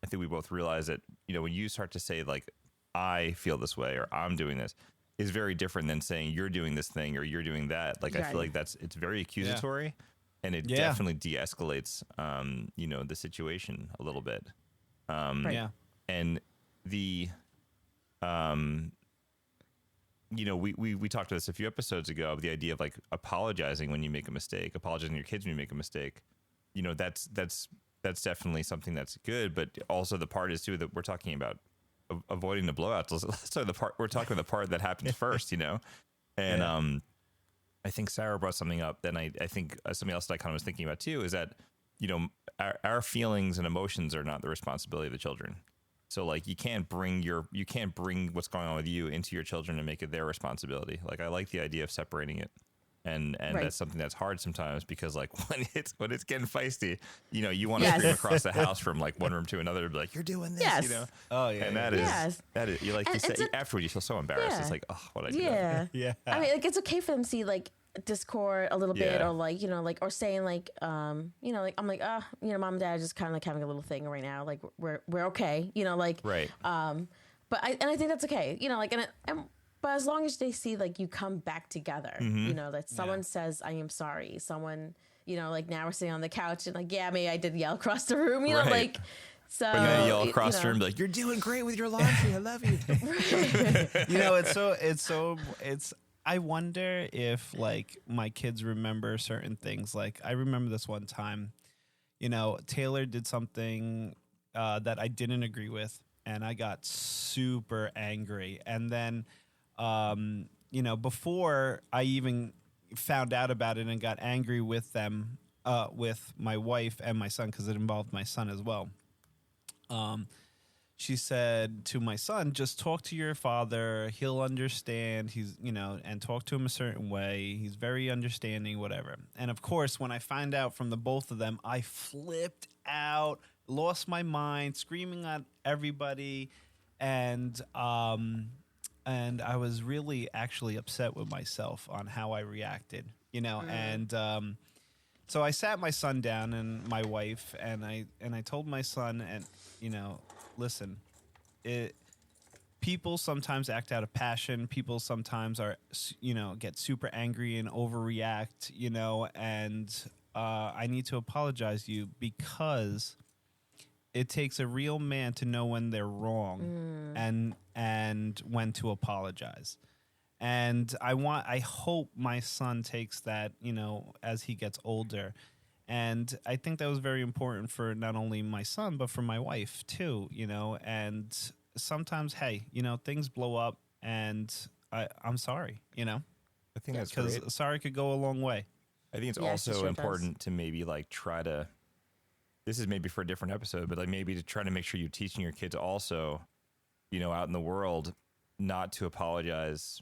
I think we both realize that, you know, when you start to say like I feel this way or I'm doing this, is very different than saying you're doing this thing or you're doing that. Like I feel like it's very accusatory, and it definitely de-escalates you know, the situation a little bit. And the you know, we talked about this a few episodes ago, the idea of like apologizing when you make a mistake, apologizing to your kids when you make a mistake. You know, that's definitely something that's good, but also the part is too that we're talking about avoiding the blowouts. So we're talking about the part that happens first, you know? And I think Sara brought something up, and I think something else that I kind of was thinking about too, is that, you know, our feelings and emotions are not the responsibility of the children. So like you can't bring what's going on with you into your children and make it their responsibility. Like I like the idea of separating it. And that's something that's hard sometimes, because like when it's getting feisty, you know, you want to scream across the house from like one room to another, be like, you're doing this, you know? Oh yeah. And that is, you like to say afterwards, you feel so embarrassed. It's like, oh, what I do. Yeah. I mean, like it's okay for them to see like discord a little bit, or like, you know, like, or saying like, you know, like I'm like, you know, mom and dad are just kind of like having a little thing right now. Like we're okay, you know, like, but I think that's okay, you know, like, but as long as they see like you come back together, you know, that someone says, I am sorry. Someone, you know, like now we're sitting on the couch and like, yeah, maybe I did yell across the room, you know, like, so. But you yell across the room, be like, you're doing great with your laundry. I love you. You know, I wonder if like my kids remember certain things. Like I remember this one time, you know, Taylor did something that I didn't agree with, and I got super angry. And then, you know, before I even found out about it and got angry with them, with my wife and my son, because it involved my son as well. She said to my son, just talk to your father. He'll understand. He's, you know, and talk to him a certain way. He's very understanding, whatever. And of course, when I find out from the both of them, I flipped out, lost my mind, screaming at everybody. And I was really actually upset with myself on how I reacted, you know, and so I sat my son down and my wife, and I told my son, and, you know, listen, people sometimes act out of passion. People sometimes are, you know, get super angry and overreact, you know, and I need to apologize to you, because it takes a real man to know when they're wrong and when to apologize. And I hope my son takes that, you know, as he gets older. And I think that was very important for not only my son, but for my wife too, you know. And sometimes, hey, you know, things blow up, and I'm sorry, you know. I think that's great. Because sorry could go a long way. I think it's also important to maybe like try to, this is maybe for a different episode, but like maybe to try to make sure you're teaching your kids also, you know, out in the world, not to apologize,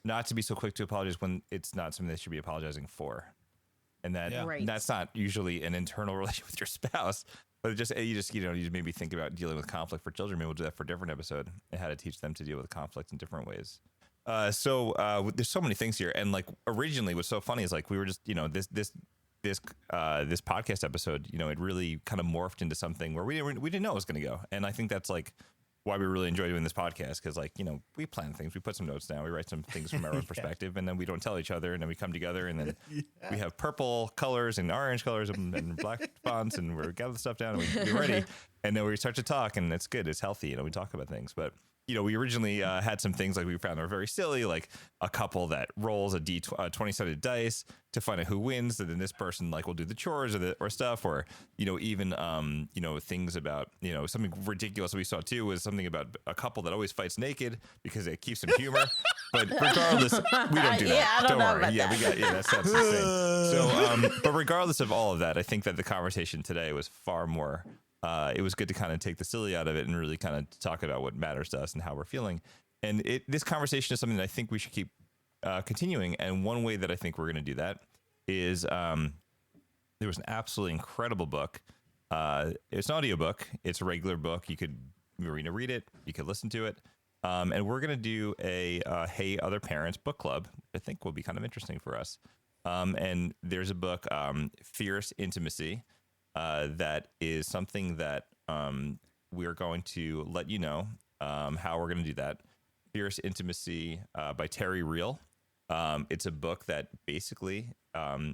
not to be so quick to apologize when it's not something they should be apologizing for. And that's not usually an internal relationship with your spouse, but you maybe think about dealing with conflict for children. Maybe we'll do that for a different episode, and how to teach them to deal with conflict in different ways. So there's so many things here. And like originally what's so funny is like, we were just, you know, this podcast episode, you know, it really kind of morphed into something where we didn't know it was going to go. And I think that's like why we really enjoy doing this podcast, because like, you know, we plan things, we put some notes down, we write some things from our own perspective, and then we don't tell each other, and then we come together, and then we have purple colors and orange colors and black fonts, and we gather the stuff down, and we're ready, and then we start to talk, and it's good, it's healthy, you know, we talk about things. But we originally had some things like we found are very silly, like a couple that rolls a 20-sided dice to find out who wins, and then this person like will do the chores or stuff, or even things about something ridiculous we saw too was something about a couple that always fights naked because it keeps some humor. But regardless, we don't do that. I don't know worry. About yeah, that. we got that's insane. So, but regardless of all of that, I think that the conversation today was far more. It was good to kind of take the silly out of it and really kind of talk about what matters to us and how we're feeling. And this conversation is something that I think we should keep continuing. And one way that I think we're going to do that is there was an absolutely incredible book. It's an audiobook. It's a regular book. You could read it. You could listen to it. And we're going to do a Hey Other Parents book club, which I think will be kind of interesting for us. And there's a book, Fierce Intimacy. That is something that we're going to let you know how we're going to do that. Fierce Intimacy by Terry Real. It's a book that basically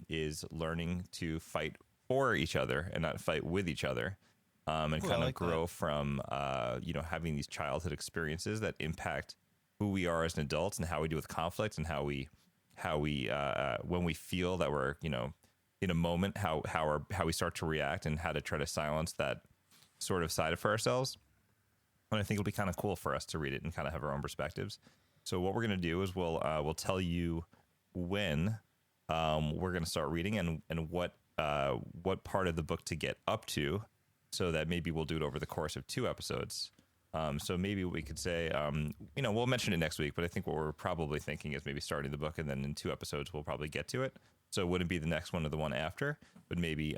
is learning to fight for each other and not fight with each other, and kind of grow from having these childhood experiences that impact who we are as an adults and how we deal with conflict and how we when we feel that we're in a moment, how we start to react and how to try to silence that sort of side of ourselves. And I think it'll be kind of cool for us to read it and kind of have our own perspectives. So what we're going to do is we'll tell you when we're going to start reading and what part of the book to get up to, so that maybe we'll do it over the course of 2 episodes. So maybe we could say, we'll mention it next week, but I think what we're probably thinking is maybe starting the book and then in 2 episodes we'll probably get to it. So it wouldn't be the next one or the one after, but maybe,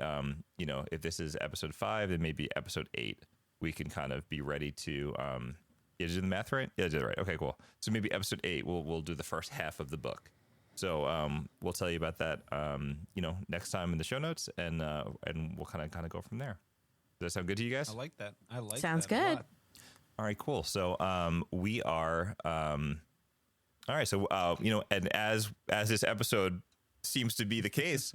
if this is episode 5, then maybe episode 8, we can kind of be ready to, did you do the math right? Yeah, I did it right. Okay, cool. So maybe episode 8, we'll do the first half of the book. So we'll tell you about that, next time in the show notes, and we'll kind of go from there. Does that sound good to you guys? I like that. Sounds that good. All right, cool. So we are, all right. So, and as this episode seems to be the case,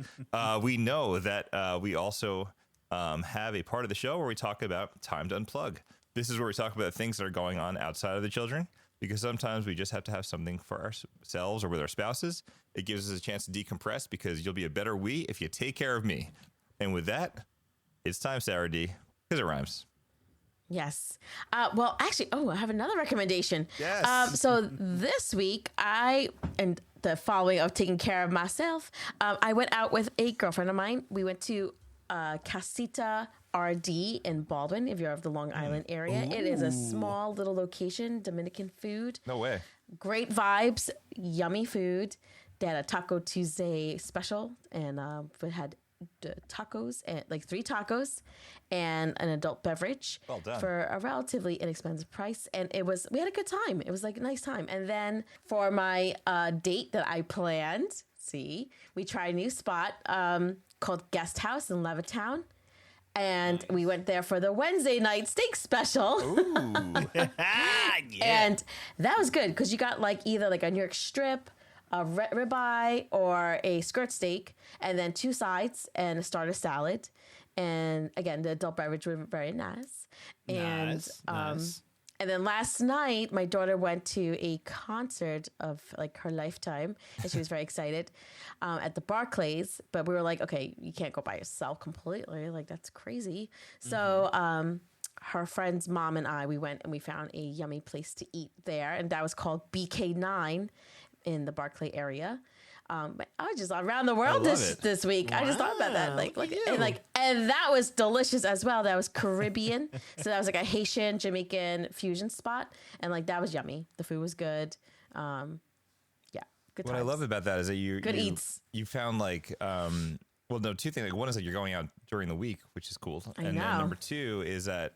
we know that we also have a part of the show where we talk about time to unplug. This is where we talk about things that are going on outside of the children, because sometimes we just have to have something for ourselves or with our spouses. It gives us a chance to decompress, because you'll be a better we if you take care of me. And with that, it's time, Sara D, because it rhymes. Yes. Well, actually, I have another recommendation. Yes. So this week, and the following of taking care of myself, I went out with a girlfriend of mine. We went to Casita RD in Baldwin, if you're of the Long Island area. Ooh. It is a small little location, Dominican food. No way. Great vibes, yummy food. They had a Taco Tuesday special, and we had tacos, and like 3 tacos and an adult beverage. Well done. For a relatively inexpensive price. And we had a good time. It was like a nice time. And then for my date that I planned, we tried a new spot called Guest House in Levittown. And we went there for the Wednesday night steak special. Ooh. Yeah. And that was good, because you got either a New York strip, a ribeye, or a skirt steak, and then 2 sides and a starter salad. And again, the adult beverage was very nice. And nice. And then last night, my daughter went to a concert of her lifetime, and she was very excited at the Barclays. But we were like, okay, you can't go by yourself completely. That's crazy. So her friend's mom and I, we went and we found a yummy place to eat there, and that was called BK9 in the Barclay area. But I was just around the world this week. Wow. I just thought about that. And that was delicious as well. That was Caribbean. So that was a Haitian, Jamaican fusion spot. And that was yummy. The food was good. Yeah. Good times. What I love about that is that eats. You found 2 things. One is you're going out during the week, which is cool. Then number 2 is that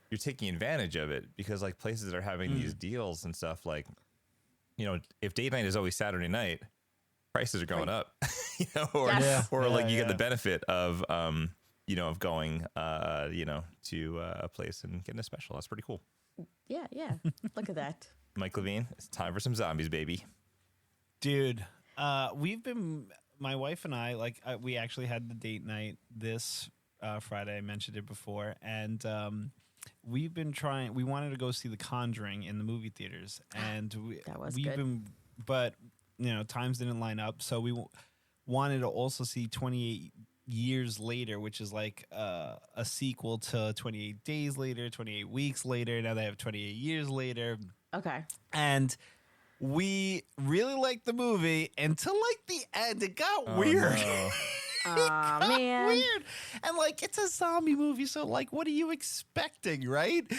you're taking advantage of it, because places that are having these deals and stuff, if date night is always Saturday night, prices are going up, or you get the benefit of, of going, to a place and getting a special. That's pretty cool. Yeah. Look at that. Mike Levine, it's time for some zombies, baby. Dude, my wife and I, we actually had the date night this Friday. I mentioned it before. And we've been trying. We wanted to go see The Conjuring in the movie theaters, and but times didn't line up, so we wanted to also see 28 Years Later, which is like a sequel to 28 Days Later, 28 Weeks Later. Now they have 28 Years Later. Okay. And we really liked the movie until like the end. It got weird. No. Man. Weird. And like, it's a zombie movie, so like, what are you expecting, right?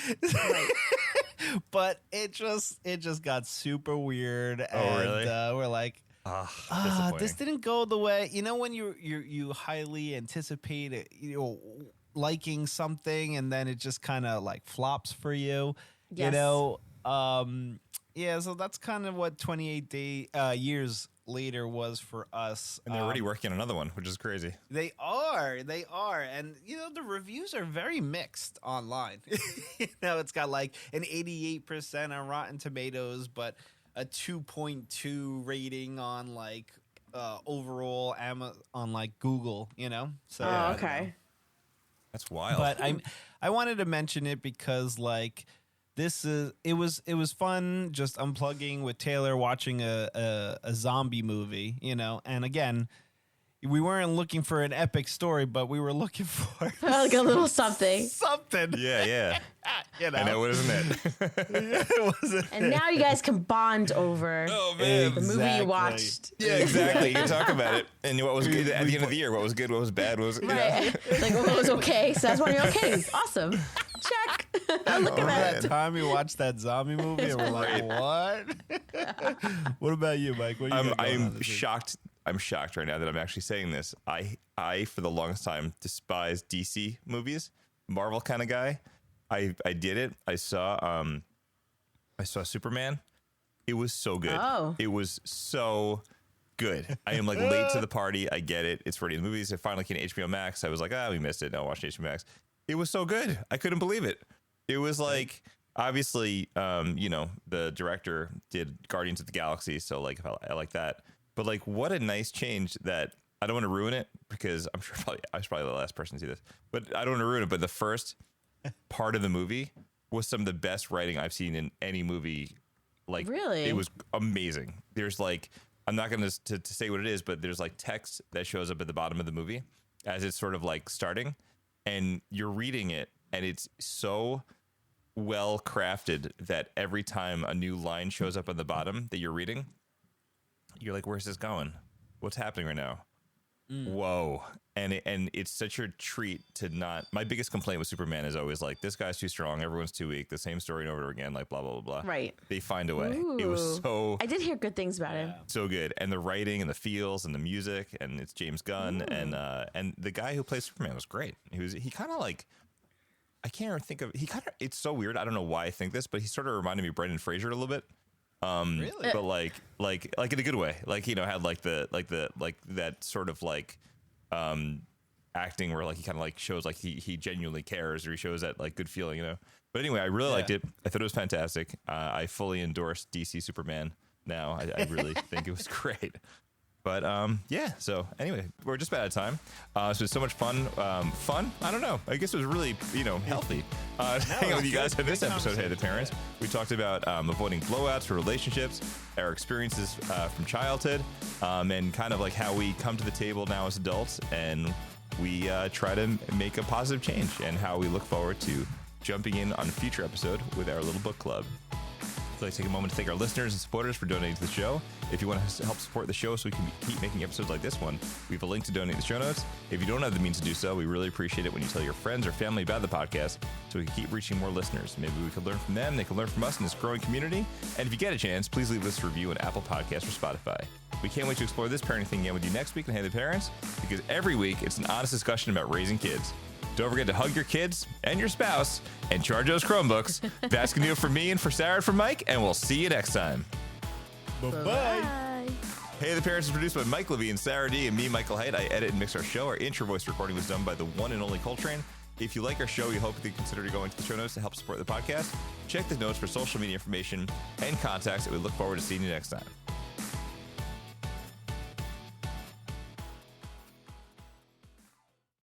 But it just got super weird. Oh, really? We're like, this didn't go the way, when you highly anticipate it, liking something, and then it just kind of like flops for you. Yes. So that's kind of what 28 Years Later was for us. And they're already working on another one, which is crazy. They are. And the reviews are very mixed online. It's got like an 88% on Rotten Tomatoes, but a 2.2 rating on like overall on like Google, So okay. That's wild. But I wanted to mention it because like it was fun just unplugging with Taylor, watching a zombie movie, and again, we weren't looking for an epic story, but we were looking for like a little something. Yeah. I know, wasn't it? It wasn't. And now you guys can bond over the movie you watched. Yeah, exactly. You can talk about it. And what was good at the end of the year? What was good? What was bad? What was right? Like what was okay? So that's why you're okay. Awesome. Check. Look at that time we watched that zombie movie, and we're like, what? What about you, Mike? What I'm shocked. I'm shocked right now that I'm actually saying this. I for the longest time despised DC movies, Marvel kind of guy. I did it. I saw Superman. It was so good. Oh. It was so good. I am like late to the party. I get it. It's already in the movies. It finally came to HBO Max. I was like, we missed it. I'll watch HBO Max. It was so good. I couldn't believe it. It was like, obviously, the director did Guardians of the Galaxy. So like, I like that. But like, what a nice change that I don't want to ruin it because I'm sure I was probably the last person to see this, but I don't want to ruin it. But the first part of the movie was some of the best writing I've seen in any movie. Like, really, it was amazing. There's like, I'm not going to say what it is, but there's like text that shows up at the bottom of the movie as it's sort of like starting, and you're reading it, and it's so well crafted that every time a new line shows up at the bottom that you're reading, you're like, where's this going? What's happening right now? Whoa. And it's such a treat to not. My biggest complaint with Superman is always like, this guy's too strong, everyone's too weak, the same story over and over again, like blah, blah, blah, blah. Right. They find a way. Ooh. It was so. I did hear good things about him. So good. And the writing and the feels and the music, and it's James Gunn. And the guy who plays Superman was great. He kind of like, I can't even think of, it's so weird. I don't know why I think this, but he sort of reminded me of Brendan Fraser a little bit. Really? But like in a good way, like, had like that sort of like acting where like he kind of like shows like he genuinely cares, or he shows that like good feeling, But anyway, I really liked it. I thought it was fantastic. I fully endorse DC Superman now. I really think it was great. But so anyway, we're just about out of time. So it was so much fun. I don't know. I guess it was really, healthy. Hanging out with you guys in this episode of Hey the Parents. We talked about avoiding blowouts for relationships, our experiences from childhood, and kind of like how we come to the table now as adults, and we try to make a positive change, and how we look forward to jumping in on a future episode with our little book club. I'd like to take a moment to thank our listeners and supporters for donating to the show. If you want to help support the show so we can keep making episodes like this one, we have a link to donate in the show notes. If you don't have the means to do so, we really appreciate it when you tell your friends or family about the podcast so we can keep reaching more listeners. Maybe we could learn from them, they can learn from us in this growing community. And if you get a chance, please leave us a review on Apple Podcasts or Spotify. We can't wait to explore this parenting thing again with you next week on Hey the Parents, because every week it's an honest discussion about raising kids. Don't forget to hug your kids and your spouse and charge those Chromebooks. That's going to do it for me and for Sara and for Mike, and we'll see you next time. Bye-bye. Hey the Parents is produced by Mike Levine, Sara D, and me, Michael Haidt. I edit and mix our show. Our intro voice recording was done by the one and only Coltrane. If you like our show, we hope you consider going to the show notes to help support the podcast. Check the notes for social media information and contacts, and we look forward to seeing you next time.